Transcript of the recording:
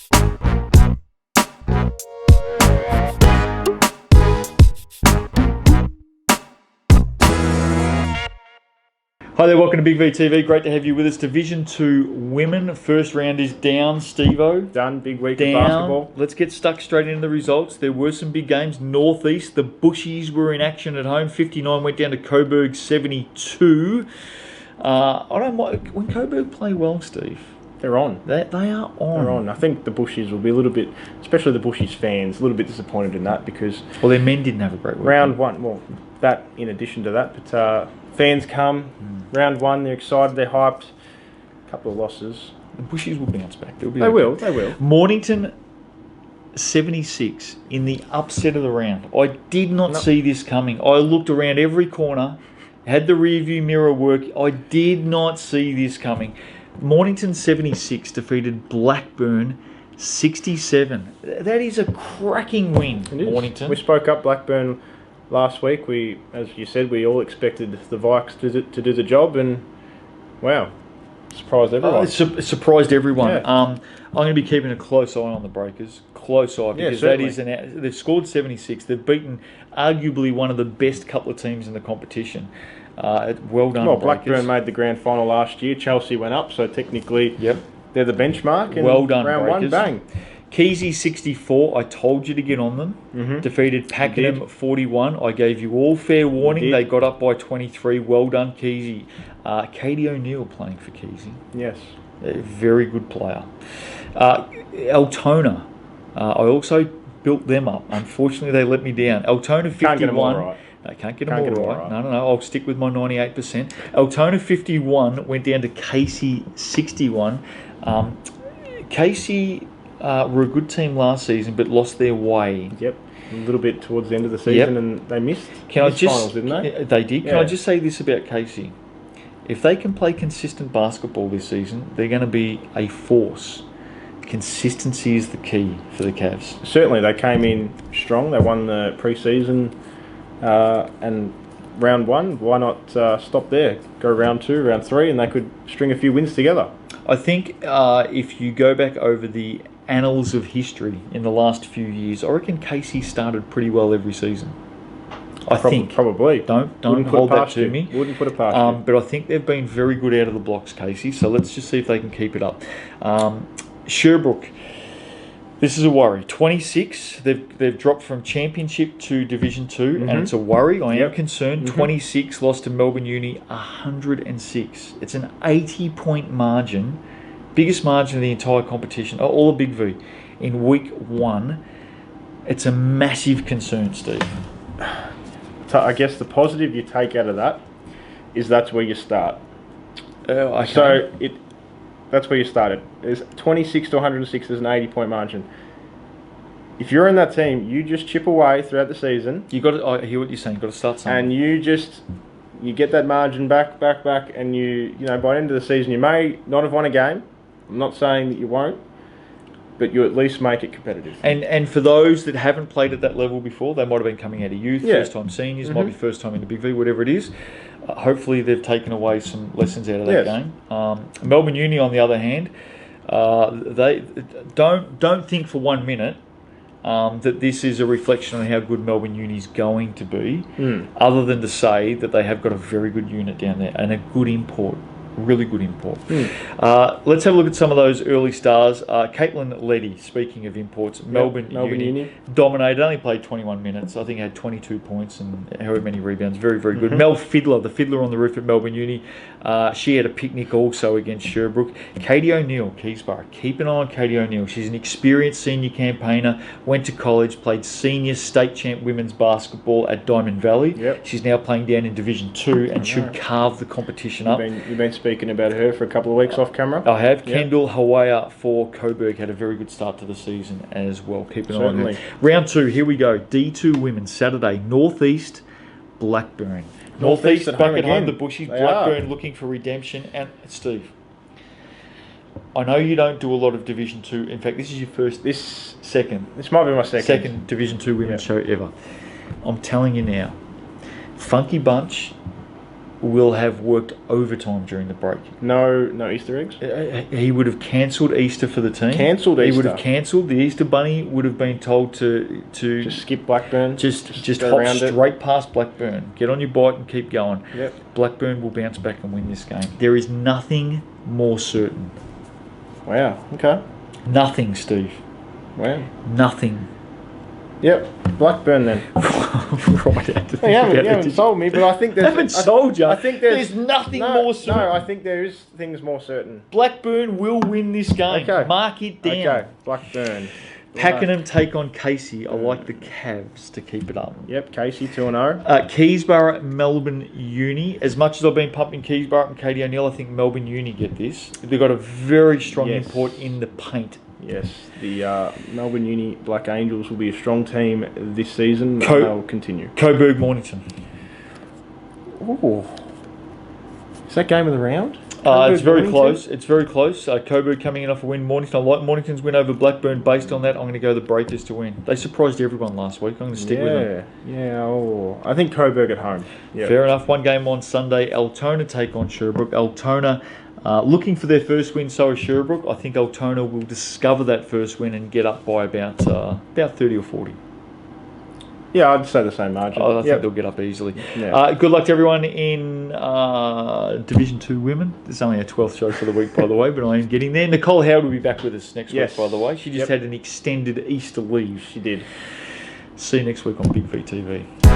Hi there, welcome to Big V TV. Great to have you with us. Division 2 women. First round is down, Steve-O. Done. Big week of basketball. Let's get stuck straight into the results. There were some big games. Northeast, the Bushies were in action at home. 59 went down to Coburg 72. I don't mind when Coburg play well, Steve. They're on. They are on. They're on. I think the Bushies will be a little bit, especially the Bushies fans, a little bit disappointed in that because... Well, their men didn't have a great week. Round one, well, that in addition to that, but fans come, round one, they're excited, they're hyped. A couple of losses. The Bushies will bounce back. They will. Mornington 76 in the upset of the round. I did not see this coming. I looked around every corner, had the rear view mirror work. I did not see this coming. Mornington 76 defeated Blackburn 67. That is a cracking win, Mornington. We spoke up Blackburn last week. As you said, we all expected the Vikes to do the job, and wow, surprised everyone. It surprised everyone. Yeah. I'm going to be keeping a close eye on the Breakers. Close eye, because that is they've scored 76. They've beaten arguably one of the best couple of teams in the competition. Well done, Well, Breakers. Blackburn made the grand final last year. Chelsea went up, so technically they're the benchmark. And well done, round Breakers. one, bang. Keezy 64, I told you to get on them. Defeated Pakenham 41. I gave you all fair warning. They got up by 23. Well done, Keezy. Katie O'Neill playing for Keezy. Yes. A very good player. Altona, I also built them up. Unfortunately, they let me down. Altona 51. Can't get them all right. I can't get them all right. No. I'll stick with my 98%. Altona 51 went down to Casey 61. Casey were a good team last season, but lost their way. Yep. A little bit towards the end of the season, and they missed finals, didn't they? They did. Yeah. Can I just say this about Casey? If they can play consistent basketball this season, they're going to be a force. Consistency is the key for the Cavs. Certainly, they came in strong. They won the pre-season and round one. Why not stop there? Go round two, round three, and they could string a few wins together. I think if you go back over the annals of history in the last few years, I reckon Casey started pretty well every season. I think probably don't hold that to me. Wouldn't put it past you. But I think they've been very good out of the blocks, Casey. So let's just see if they can keep it up. Sherbrooke, this is a worry. 26, they've dropped from Championship to Division 2, and it's a worry. I am concerned. 26 lost to Melbourne Uni 106. It's an 80-point margin, biggest margin of the entire competition, all of Big V, in week one. It's a massive concern, Steve. I guess the positive you take out of that is that's where you start. Okay. So that's where you started. There's 26 to 106. There's an 80-point margin. If you're in that team, you just chip away throughout the season. You got to. I hear what you're saying. You've got to start somewhere. And you get that margin back, and you know by the end of the season you may not have won a game. I'm not saying that you won't, but you at least make it competitive. And for those that haven't played at that level before, they might have been coming out of youth, first-time seniors, might be first time in the Big V, whatever it is. Hopefully they've taken away some lessons out of that game. Melbourne Uni, on the other hand, they don't think for 1 minute that this is a reflection on how good Melbourne Uni is going to be, other than to say that they have got a very good unit down there and a good import. Really good import. Let's have a look at some of those early stars. Caitlin Leddy, speaking of imports, Melbourne Uni dominated, only played 21 minutes. I think had 22 points and however many rebounds. Very, very good. Mel Fiddler, the fiddler on the roof at Melbourne Uni. She had a picnic also against Sherbrooke. Katie O'Neill, Keysborough. Keep an eye on Katie O'Neill. She's an experienced senior campaigner, went to college, played senior state champ women's basketball at Diamond Valley. She's now playing down in Division 2 and should carve the competition up. You've been speaking about her for a couple of weeks off camera. I have. Kendall Hawaii for Coburg had a very good start to the season as well. Keep an eye on her. Round 2, here we go. D2 women, Saturday, Northeast, Blackburn. Northeast back at home, the Bushies. Blackburn looking for redemption. And Steve, I know you don't do a lot of Division 2. In fact, this is your first, second. This might be my second Division 2 women's show ever. I'm telling you now, Funky Bunch will have worked overtime during the break. No Easter eggs? He would have cancelled Easter for the team. Cancelled Easter? He would have cancelled. The Easter Bunny would have been told to just skip Blackburn? Just hop straight past Blackburn. Get on your bike and keep going. Yep. Blackburn will bounce back and win this game. There is nothing more certain. Wow, okay. Nothing, Steve. Wow. Nothing. Yep, Blackburn then. Right, you haven't sold me, but I think there's... I haven't sold you. I think there's nothing more certain. No, I think there is things more certain. Blackburn will win this game. Okay. Mark it down. Okay, Blackburn. Pakenham take on Casey. I like the Cavs to keep it up. Yep, Casey 2-0. Keysborough, Melbourne Uni. As much as I've been pumping Keysborough and Katie O'Neill, I think Melbourne Uni get this. They've got a very strong import in the paint. Yes, the Melbourne Uni Black Angels will be a strong team this season. They'll continue. Coburg, Mornington. Ooh. Is that game of the round? It's very close. It's very close. Coburg coming in off a win. Mornington. I like Mornington's win over Blackburn. Based on that, I'm going to go the Breakers to win. They surprised everyone last week. I'm going to stick with them. Yeah. Oh, I think Coburg at home. Yep. Fair enough. One game on Sunday. Altona take on Sherbrooke. Altona looking for their first win. So is Sherbrooke. I think Altona will discover that first win and get up by about 30 or 40. Yeah, I'd say the same margin. I think they'll get up easily. Yeah. Good luck to everyone in Division 2 Women. It's only our 12th show for the week, by the way, but I am getting there. Nicole Howard will be back with us next week, by the way. She just had an extended Easter leave. She did. See you next week on Big V TV.